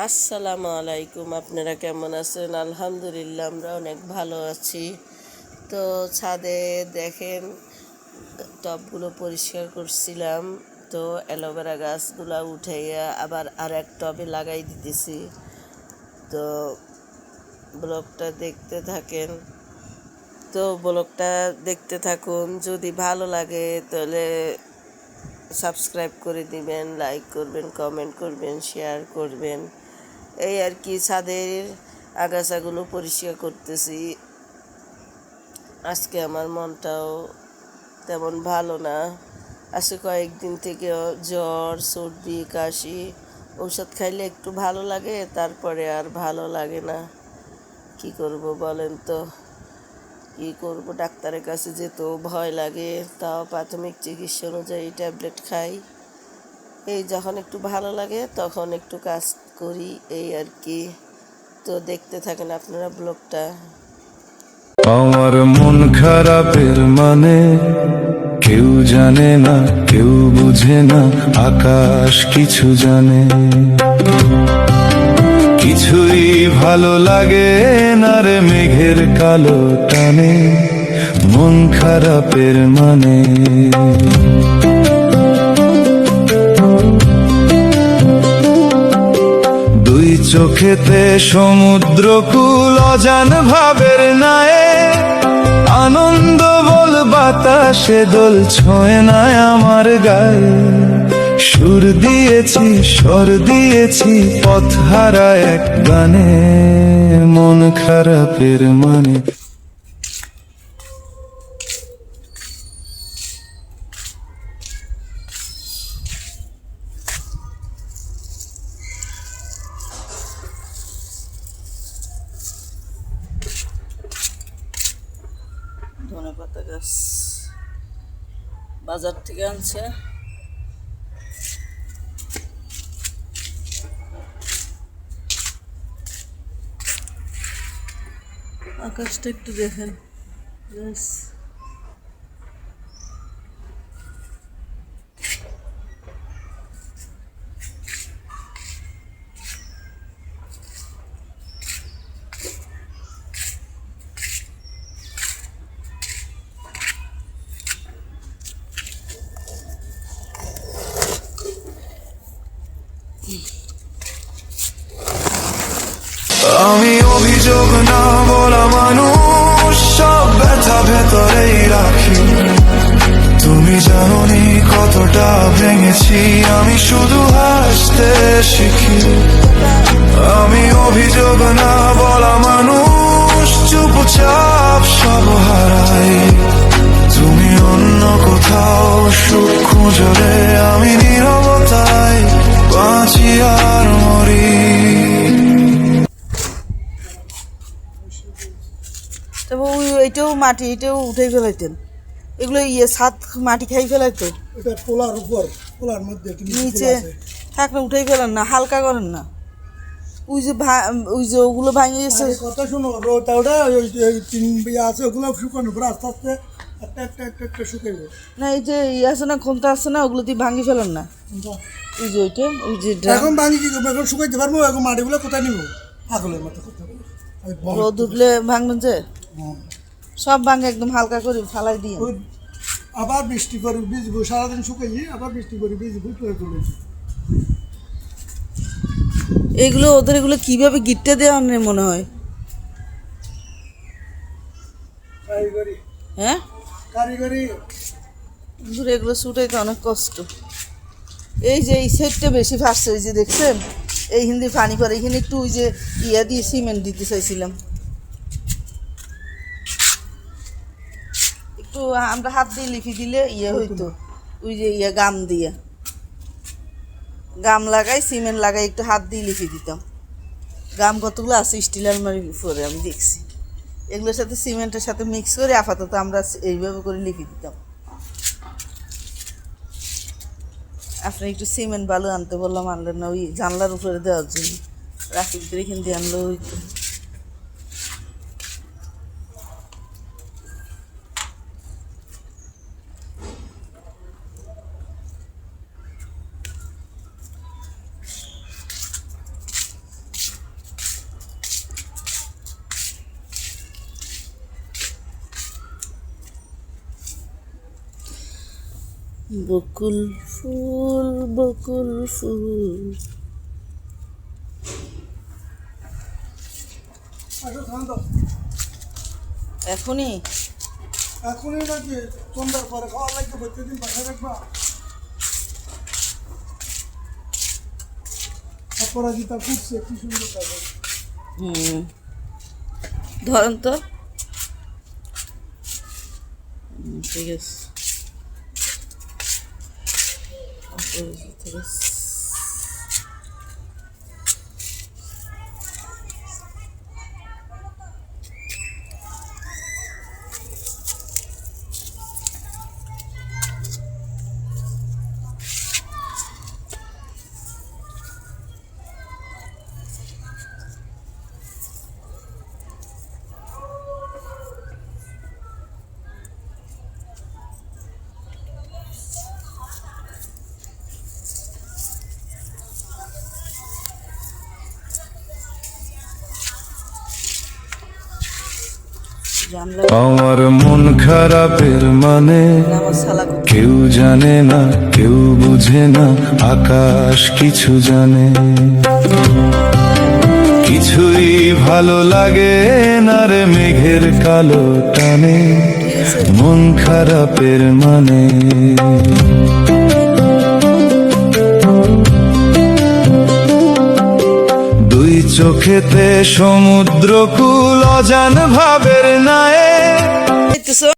আসসালামু আলাইকুম। আপনারা কেমন আছেন? আলহামদুলিল্লাহ, আমরা অনেক ভালো আছি। তো ছাদে দেখেন টবগুলো পরিষ্কার করছিলাম, তো অ্যালোভেরা গাছগুলো উঠাইয়া আবার আর এক টবে লাগাই দিতেছি। তো ব্লগটা দেখতে থাকেন, দেখতে থাকুন। যদি ভালো লাগে তাহলে সাবস্ক্রাইব করে দিবেন, লাইক করবেন, কমেন্ট করবেন, শেয়ার করবেন। এই আর কি, ছাদের আগাছাগুলো পরিষ্কার করতেছি। আজকে আমার মনটাও তেমন ভালো না। আজকে কয়েকদিন থেকে জ্বর, সর্দি, কাশি। ঔষধ খাইলে একটু ভালো লাগে, তারপরে আর ভালো লাগে না। কি করব বলেন তো? কি করব, ডাক্তারের কাছে যেতেও ভয় লাগে। তাও প্রাথমিক চিকিৎসা অনুযায়ী ট্যাবলেট খাই। এই যখন একটু ভালো লাগে তখন একটু কাজ করি, এই আর কি। তো দেখতে থাকেন আপনারা ব্লগটা। আমার মন খারাপের মানে কেউ জানে না, কেউ বুঝে না, আকাশ কিছু জানে। কিছুই ভালো লাগে না রে মেঘের কালো টানে, মন খারাপের মানে। দুই চোখেতে সমুদ্র কুল অজান ভাবের নায়ে, আনন্দ বল বাতাসে দোল ছোঁয় না আমার গায়ে। সুর দিয়েছি, স্বর দিয়েছি পথ হারা এক গানে, মন খারাপের মানে। ধনেপাতা গাছ বাজার থেকে আনছে। আকাশটা একটু দেখেন। আমি অভিযোগ না বলা মানুষ, সব ব্যথা ভেতরেই রাখি। তুমি জানোনি কতটা ভেঙেছি, আমি শুধু হাসতে শিখি। আমি অভিযোগ না বলা মানুষ, চুপচাপ সব হারাই। তুমি অন্য কোথাও সুখ খুঁজলে আমি নীরবতায় বাঁচি আর মরি। তবে এইটাও মাটি, এটাও উঠে ফেলাইতেন। এগুলো ছাদ মাটি খাই ফেলাইতো। এটা পোলার উপর, পোলার মধ্যে নিচে থাকলে উঠেই ফেলেন না, হালকা করেন না। ওই যে ওগুলো ভাঙে গেছে। কথা শোনো, ওটা ওই তিন ইয়ে আছে, ওগুলো শুকানো পরে আস্তে আস্তে একটা একটা একটা একটা শুকাইবে না, এই যে আছে না, খন্তা আছে না, ওগুলো দিয়ে ভাঙি ফেলেন না। ওই যে ওইটা, ওই যে এখন ভাঙি কি করবো? এখন শুকাইতে পারবো? এখন মাটিগুলো কোথায় নিবো? পাগলের মতো কথা বলে। রোদ উঠলে ভাঙবেন যে সব ভাঙে একদম হালকা করে ফালাই দিয়ে। আবার বৃষ্টি করে ভিজবো, সারাদিন শুকাইয়ে আবার বৃষ্টি করে ভিজবো, তুলে তুলেছি। এগুলো ওদের এগুলো কিভাবে গিটটা দেওয়া মনে হয়? কারিগরি, হ্যাঁ, কারিগরি। দূরে এগুলো ছুটাইতে অনেক কষ্ট। এই যে এই সাইডটা বেশি ফাঁসছে, ওই যে দেখছেন এই হিন্দি পানি পরে, এখানে একটু ওই যে ইয়া দিয়ে সিমেন্ট দিতে চাইছিলাম। একটু আমরা হাত দিয়ে লিখে দিলে ইয়ে হইতো। ওই যে গাম দিয়ে গাম লাগাই, সিমেন্ট লাগাই, একটু হাত দিয়ে লিখে দিতাম। গাম কতগুলো আছে স্টিল আলমারির উপরে আমি দেখছি। এগুলোর সাথে সিমেন্টের সাথে মিক্স করে আপাতত আমরা এইভাবে করে লিখে দিতাম। আপনি একটু সিমেন্ট বালু আনতে বললাম, আনলেন না। ওই জানলার উপরে দেওয়ার জন্য রাফিকদের এখান দিয়ে আনলো হইতো। বকুল ফুল বকুল ফুল। আচ্ছা শান্ত এখনই এখনই নাকি সন্ধ্যার পরে খাওয়া লাগবে প্রত্যেকদিন বাসায় রাখবা অপরাজিতা ফুটছে কি সুন্দর থাকে ধরেন তো। ঠিক আছে জানলা আমার মন খারাপের মানে আমার শালা করতে কেউ জানে না কেউ বুঝে না আকাশ কিছু জানে কিছুই ভালো লাগে না রে মেঘের কালো টানে মন খারাপের মানে দুই চোখেতে সমুদ্র কুল অজান ভাবের নায়ে দেখতেছো